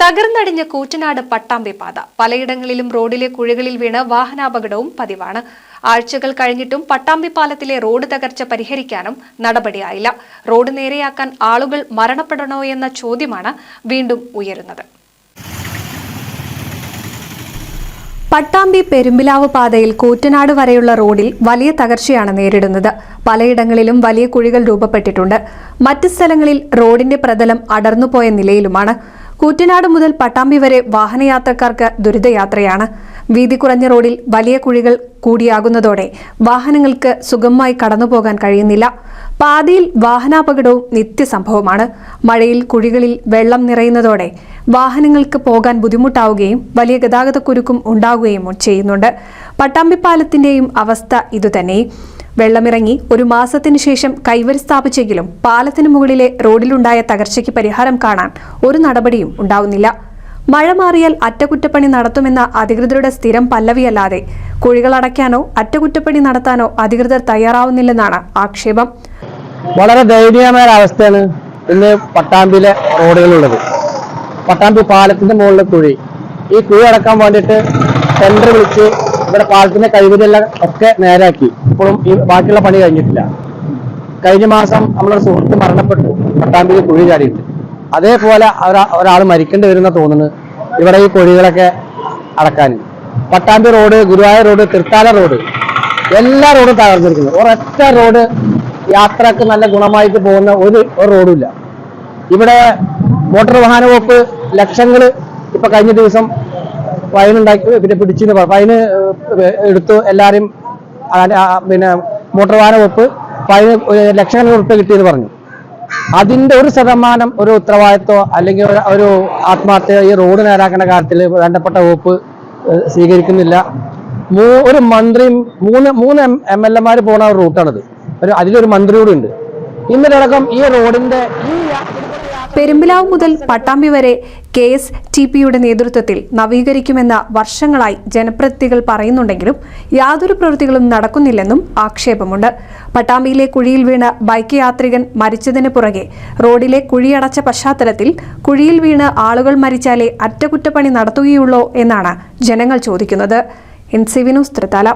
തകർന്നടിഞ്ഞ കൂറ്റനാട് പട്ടാമ്പി പാത പലയിടങ്ങളിലും റോഡിലെ കുഴികളിൽ വീണ് വാഹനാപകടവും പതിവാണ്. ആഴ്ചകൾ കഴിഞ്ഞിട്ടും പട്ടാമ്പി പാലത്തിലെ റോഡ് തകർച്ച പരിഹരിക്കാനും നടപടിയായില്ല. റോഡ് നേരെയാക്കാൻ ആളുകൾ മരണപ്പെടണോ എന്ന ചോദ്യമാണ് വീണ്ടും ഉയരുന്നത്. പട്ടാമ്പി പെരുമ്പിലാവ് പാതയിൽ കൂറ്റനാട് വരെയുള്ള റോഡിൽ വലിയ തകർച്ചയാണ് നേരിടുന്നത്. പലയിടങ്ങളിലും വലിയ കുഴികൾ രൂപപ്പെട്ടിട്ടുണ്ട്. മറ്റ് സ്ഥലങ്ങളിൽ റോഡിന്റെ പ്രതലം അടർന്നുപോയ നിലയിലുമാണ്. കൂറ്റനാട് മുതൽ പട്ടാമ്പി വരെ വാഹനയാത്രക്കാർക്ക് ദുരിതയാത്രയാണ്. വീതി കുറഞ്ഞ റോഡിൽ വലിയ കുഴികൾ കൂടിയാകുന്നതോടെ വാഹനങ്ങൾക്ക് സുഗമമായി കടന്നുപോകാൻ കഴിയുന്നില്ല. പാതയിൽ വാഹനാപകടവും നിത്യസംഭവമാണ്. മഴയിൽ കുഴികളിൽ വെള്ളം നിറയുന്നതോടെ വാഹനങ്ങൾക്ക് പോകാൻ ബുദ്ധിമുട്ടാവുകയും വലിയ ഗതാഗതക്കുരുക്കും ഉണ്ടാവുകയും ചെയ്യുന്നുണ്ട്. പട്ടാമ്പി പാലത്തിന്റെയും അവസ്ഥ ഇതുതന്നെ. വെള്ളമിറങ്ങി ഒരു മാസത്തിനു ശേഷം കൈവരി സ്ഥാപിച്ചെങ്കിലും പാലത്തിന് മുകളിലെ റോഡിലുണ്ടായ തകർച്ചയ്ക്ക് പരിഹാരം കാണാൻ ഒരു നടപടിയും ഉണ്ടാവുന്നില്ല. മഴ മാറിയാൽ അറ്റകുറ്റപ്പണി നടത്തുമെന്ന അധികൃതരുടെ സ്ഥിരം പല്ലവിയല്ലാതെ കുഴികൾ അടയ്ക്കാനോ അറ്റകുറ്റപ്പണി നടത്താനോ അധികൃതർ തയ്യാറാവുന്നില്ലെന്നാണ് ആക്ഷേപം. വളരെ ദയനീയമായ അവസ്ഥയാണ് ഇന്ന് പട്ടാമ്പിയിലെ റോഡുകളുള്ളത്. പട്ടാമ്പി പാലത്തിന്റെ മുകളിലെ കുഴി, ഈ കുഴി അടക്കാൻ വേണ്ടിയിട്ട് ടെൻഡർ വിളിച്ച് ഇവിടെ പാലത്തിന്റെ കൈവരിയെല്ലാം ഒക്കെ നേരാക്കി. ഇപ്പോഴും ഈ ബാക്കിയുള്ള പണി കഴിഞ്ഞിട്ടില്ല. കഴിഞ്ഞ മാസം നമ്മളൊരു സുഹൃത്ത് മരണപ്പെട്ടു, പട്ടാമ്പിയിൽ കുഴി ചാടിയിട്ട്. അതേപോലെ ഒരാൾ മരിക്കേണ്ടി വരുന്ന തോന്നുന്നു ഇവിടെ ഈ കുഴികളൊക്കെ അടക്കാൻ. Pattambi road, Guruvayur road, Thrithala road, എല്ലാ റോഡും തകർന്നിരിക്കുന്നു. ഒരൊറ്റ റോഡ് യാത്രക്ക് നല്ല ഗുണമായിട്ട് പോകുന്ന ഒരു റോഡും ഇല്ല. ഇവിടെ മോട്ടോർ വാഹന വകുപ്പ് ലക്ഷങ്ങൾ ഇപ്പൊ കഴിഞ്ഞ ദിവസം ഫൈനുണ്ടാക്കി, പിന്നെ പിടിച്ചു ഫൈന് എടുത്തു. എല്ലാവരും പിന്നെ മോട്ടോർ വാഹന വകുപ്പ് ഫൈന് ലക്ഷങ്ങൾ ഉറുപ്പിക കിട്ടിയെന്ന് പറഞ്ഞു. അതിന്റെ 1% ഒരു ഉത്തരവാദിത്വം അല്ലെങ്കിൽ ഒരു ആത്മാർത്ഥത ഈ റോഡ് നേരാക്കുന്ന കാര്യത്തിൽ ബന്ധപ്പെട്ട വകുപ്പ് സ്വീകരിക്കുന്നില്ല. ഒരു മന്ത്രിയും മൂന്ന് MLA പോകുന്ന റൂട്ടാണിത്. അതിലൊരു മന്ത്രി കൂടി ഉണ്ട്. ഇന്നലടക്കം ഈ റോഡിന്റെ പെരുമ്പിലാവ് മുതൽ പട്ടാമ്പി വരെ KSTPയുടെ നേതൃത്വത്തിൽ നവീകരിക്കുമെന്ന വർഷങ്ങളായി ജനപ്രതിനിധികൾ പറയുന്നുണ്ടെങ്കിലും യാതൊരു പ്രവൃത്തികളും നടക്കുന്നില്ലെന്നും ആക്ഷേപമുണ്ട്. പട്ടാമ്പിയിലെ കുഴിയിൽ വീണ് ബൈക്ക് യാത്രികൻ മരിച്ചതിന് പുറകെ റോഡിലെ കുഴിയടച്ച പശ്ചാത്തലത്തിൽ കുഴിയിൽ വീണ് ആളുകൾ മരിച്ചാലേ അറ്റകുറ്റപ്പണി നടത്തുകയുള്ളൂ എന്നാണ് ജനങ്ങൾ ചോദിക്കുന്നത്. NCV news, Thrithala.